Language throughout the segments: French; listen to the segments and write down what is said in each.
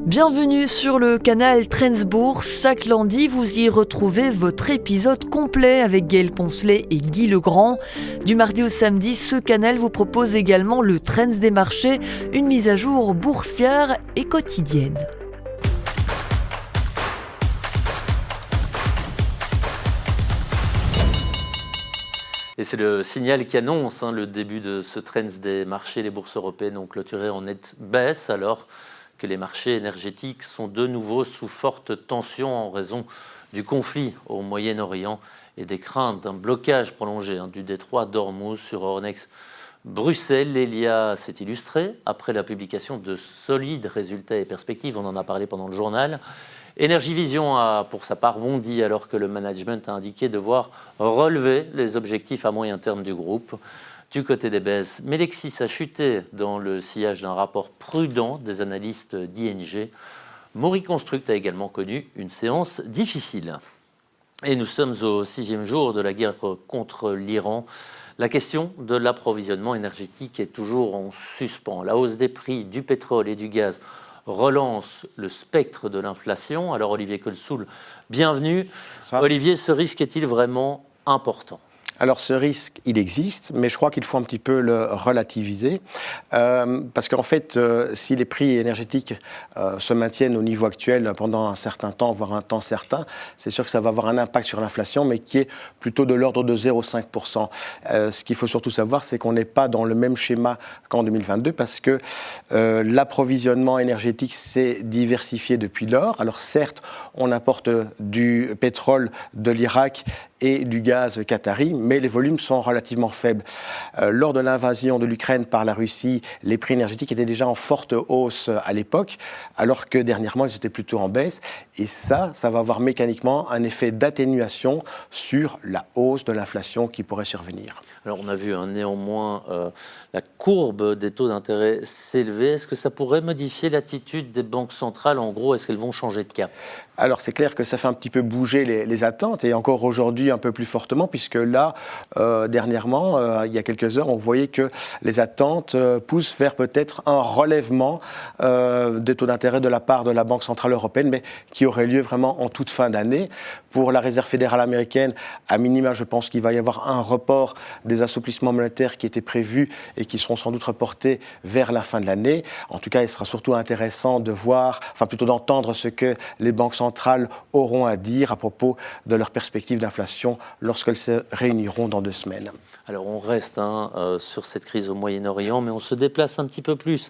Bienvenue sur le canal Trends Bourse. Chaque lundi, vous y retrouvez votre épisode complet avec Gaël Poncelet et Guy Legrand. Du mardi au samedi, ce canal vous propose également le Trends des marchés, une mise à jour boursière et quotidienne. Et c'est le signal qui annonce le début de ce Trends des marchés. Les bourses européennes ont clôturé en nette baisse alors que les marchés énergétiques sont de nouveau sous forte tension en raison du conflit au Moyen-Orient et des craintes d'un blocage prolongé du détroit d'Ormuz sur Euronext Bruxelles. L'Elia s'est illustré après la publication de solides résultats et perspectives. On en a parlé pendant le journal. Energy Vision a pour sa part bondi alors que le management a indiqué devoir relever les objectifs à moyen terme du groupe. Du côté des baisses, Melexis a chuté dans le sillage d'un rapport prudent des analystes d'ING. Mori Construct a également connu une séance difficile. Et nous sommes au 6e jour de la guerre contre l'Iran. La question de l'approvisionnement énergétique est toujours en suspens. La hausse des prix du pétrole et du gaz relance le spectre de l'inflation. Alors Olivier Colsoul, bienvenue. Olivier, ce risque est-il vraiment important ? Alors ce risque, il existe, mais je crois qu'il faut un petit peu le relativiser, parce qu'en fait, si les prix énergétiques se maintiennent au niveau actuel pendant un certain temps, voire un temps certain, c'est sûr que ça va avoir un impact sur l'inflation, mais qui est plutôt de l'ordre de 0,5%. Ce qu'il faut surtout savoir, c'est qu'on n'est pas dans le même schéma qu'en 2022, parce que l'approvisionnement énergétique s'est diversifié depuis lors. Alors certes, on importe du pétrole de l'Irak et du gaz qatari, mais les volumes sont relativement faibles. Lors de l'invasion de l'Ukraine par la Russie, les prix énergétiques étaient déjà en forte hausse à l'époque, alors que dernièrement, ils étaient plutôt en baisse. Et ça va avoir mécaniquement un effet d'atténuation sur la hausse de l'inflation qui pourrait survenir. Alors on a vu néanmoins la courbe des taux d'intérêt s'élever. Est-ce que ça pourrait modifier l'attitude des banques centrales ? En gros, est-ce qu'elles vont changer de cap ? Alors c'est clair que ça fait un petit peu bouger les attentes, et encore aujourd'hui un peu plus fortement, puisque là, dernièrement, il y a quelques heures, on voyait que les attentes poussent vers peut-être un relèvement des taux d'intérêt de la part de la Banque centrale européenne, mais qui aurait lieu vraiment en toute fin d'année. Pour la Réserve fédérale américaine, à minima, je pense qu'il va y avoir un report des assouplissements monétaires qui étaient prévus et qui seront sans doute reportés vers la fin de l'année. En tout cas, il sera surtout intéressant de voir, enfin plutôt d'entendre ce que les banques centrales auront à dire à propos de leurs perspectives d'inflation lorsqu'elles se réuniront dans 2 semaines. Alors on reste sur cette crise au Moyen-Orient, mais on se déplace un petit peu plus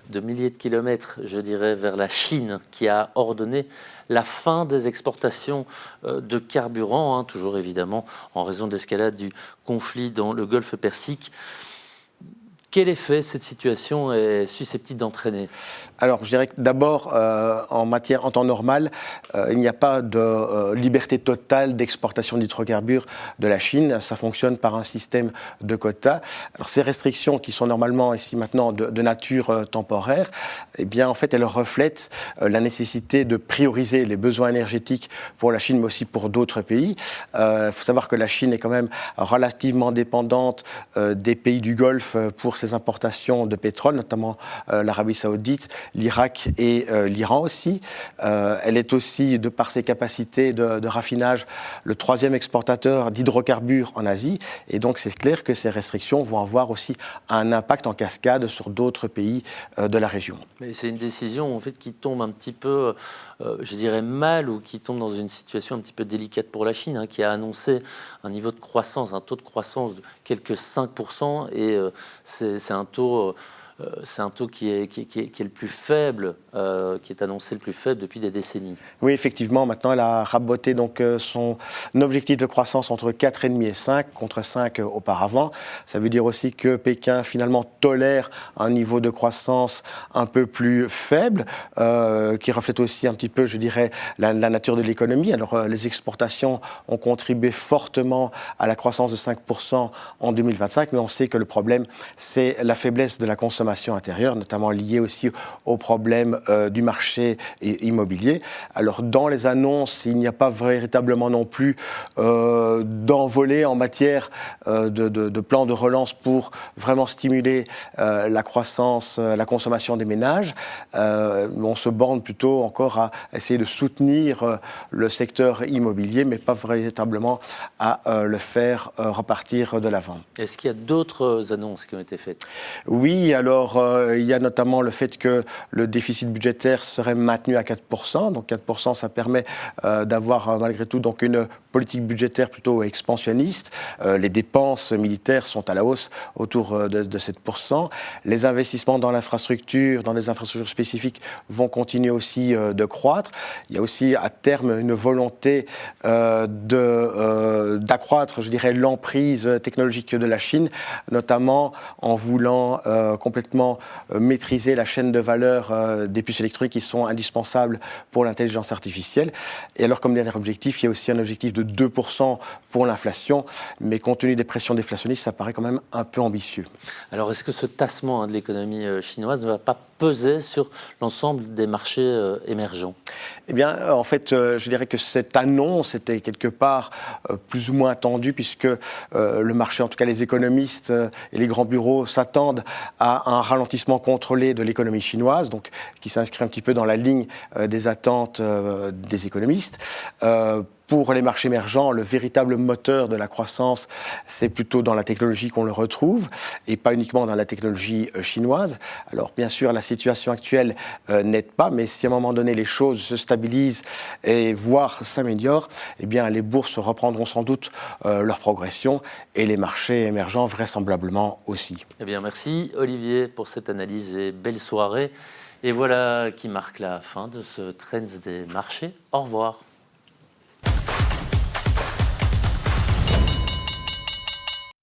de milliers de kilomètres, je dirais, vers la Chine, qui a ordonné la fin des exportations de carburant, toujours évidemment en raison de l'escalade du conflit dans le Golfe Persique. Quel effet cette situation est susceptible d'entraîner ? Alors, je dirais que d'abord, en temps normal, il n'y a pas de liberté totale d'exportation d'hydrocarbures de la Chine. Ça fonctionne par un système de quotas. Alors, ces restrictions qui sont normalement ici maintenant de nature temporaire, eh bien, en fait, elles reflètent la nécessité de prioriser les besoins énergétiques pour la Chine, mais aussi pour d'autres pays. Il faut savoir que la Chine est quand même relativement dépendante des pays du Golfe pour ses importations de pétrole, notamment l'Arabie Saoudite, l'Irak et l'Iran aussi. Elle est aussi, de par ses capacités de raffinage, le 3e exportateur d'hydrocarbures en Asie. Et donc, c'est clair que ces restrictions vont avoir aussi un impact en cascade sur d'autres pays de la région. Mais c'est une décision en fait, qui tombe un petit peu, je dirais, mal, ou qui tombe dans une situation un petit peu délicate pour la Chine, qui a annoncé un niveau de croissance, un taux de croissance de quelques 5%, et c'est un taux qui est le plus faible, qui est annoncé le plus faible depuis des décennies. Oui, effectivement, maintenant elle a raboté donc son objectif de croissance entre 4,5 et 5, contre 5 auparavant. Ça veut dire aussi que Pékin finalement tolère un niveau de croissance un peu plus faible, qui reflète aussi un petit peu, je dirais, la nature de l'économie. Alors les exportations ont contribué fortement à la croissance de 5% en 2025, mais on sait que le problème, c'est la faiblesse de la consommation consommation intérieure, notamment liée aussi aux problèmes du marché immobilier. Alors dans les annonces, il n'y a pas véritablement non plus d'envolée en matière de plan de relance pour vraiment stimuler la croissance, la consommation des ménages. On se borne plutôt encore à essayer de soutenir le secteur immobilier, mais pas véritablement à le faire repartir de l'avant. Est-ce qu'il y a d'autres annonces qui ont été faites? Oui, alors il y a notamment le fait que le déficit budgétaire serait maintenu à 4%. Donc 4%, ça permet d'avoir malgré tout donc une politique budgétaire plutôt expansionniste. Les dépenses militaires sont à la hausse autour de 7%. Les investissements dans l'infrastructure, dans des infrastructures spécifiques, vont continuer aussi de croître. Il y a aussi à terme une volonté d'accroître, je dirais, l'emprise technologique de la Chine, notamment en voulant complètement maîtriser la chaîne de valeur des puces électroniques qui sont indispensables pour l'intelligence artificielle. Et alors, comme dernier objectif, il y a aussi un objectif de 2% pour l'inflation, mais compte tenu des pressions déflationnistes, ça paraît quand même un peu ambitieux. Alors, est-ce que ce tassement de l'économie chinoise ne va pas peser sur l'ensemble des marchés émergents? Eh bien, en fait, je dirais que cette annonce était quelque part plus ou moins attendue, puisque le marché, en tout cas les économistes et les grands bureaux, s'attendent à un ralentissement contrôlé de l'économie chinoise, donc qui s'inscrit un petit peu dans la ligne des attentes des économistes. Pour les marchés émergents, le véritable moteur de la croissance, c'est plutôt dans la technologie qu'on le retrouve et pas uniquement dans la technologie chinoise. Alors bien sûr, la situation actuelle n'aide pas, mais si à un moment donné les choses se stabilisent et voire s'améliorent, eh bien les bourses reprendront sans doute leur progression et les marchés émergents vraisemblablement aussi. Eh bien merci Olivier pour cette analyse et belle soirée. Et voilà qui marque la fin de ce Trends des marchés. Au revoir.